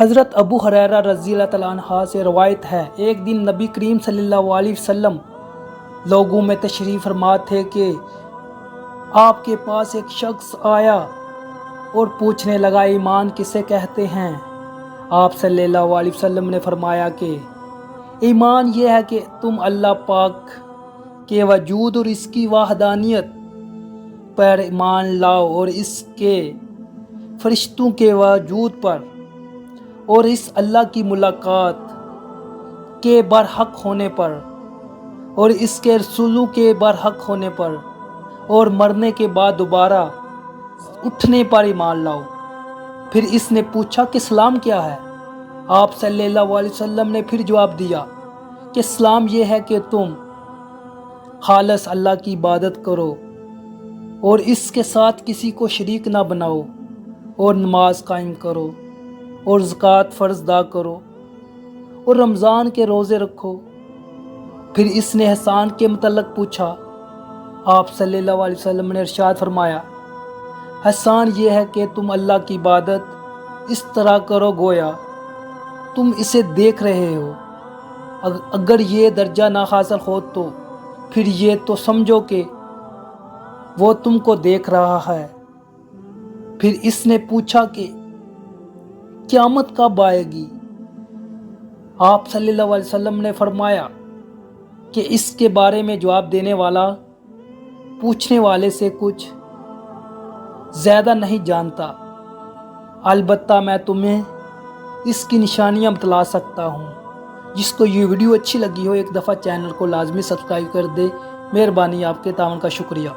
حضرت ابو ہریرہ رضی اللہ تعالیٰ عنہ سے روایت ہے، ایک دن نبی کریم صلی اللہ علیہ وسلم لوگوں میں تشریف فرما تھے کہ آپ کے پاس ایک شخص آیا اور پوچھنے لگا، ایمان کسے کہتے ہیں؟ آپ صلی اللہ علیہ وسلم نے فرمایا کہ ایمان یہ ہے کہ تم اللہ پاک کے وجود اور اس کی وحدانیت پر ایمان لاؤ، اور اس کے فرشتوں کے وجود پر، اور اس اللہ کی ملاقات کے برحق ہونے پر، اور اس کے رسولوں کے برحق ہونے پر، اور مرنے کے بعد دوبارہ اٹھنے پر ایمان لاؤ۔ پھر اس نے پوچھا کہ اسلام کیا ہے؟ آپ صلی اللہ علیہ وسلم نے پھر جواب دیا کہ اسلام یہ ہے کہ تم خالص اللہ کی عبادت کرو اور اس کے ساتھ کسی کو شریک نہ بناؤ، اور نماز قائم کرو، اور زکوٰۃ فرض ادا کرو، اور رمضان کے روزے رکھو۔ پھر اس نے احسان کے متعلق پوچھا۔ آپ صلی اللہ علیہ وسلم نے ارشاد فرمایا، احسان یہ ہے کہ تم اللہ کی عبادت اس طرح کرو گویا تم اسے دیکھ رہے ہو۔ اگر یہ درجہ نہ حاصل ہو تو پھر یہ تو سمجھو کہ وہ تم کو دیکھ رہا ہے۔ پھر اس نے پوچھا کہ قیامت کب آئے گی؟ آپ صلی اللہ علیہ وسلم نے فرمایا کہ اس کے بارے میں جواب دینے والا پوچھنے والے سے کچھ زیادہ نہیں جانتا، البتہ میں تمہیں اس کی نشانیاں بتلا سکتا ہوں۔ جس کو یہ ویڈیو اچھی لگی ہو ایک دفعہ چینل کو لازمی سبسکرائب کر دے۔ مہربانی، آپ کے تعاون کا شکریہ۔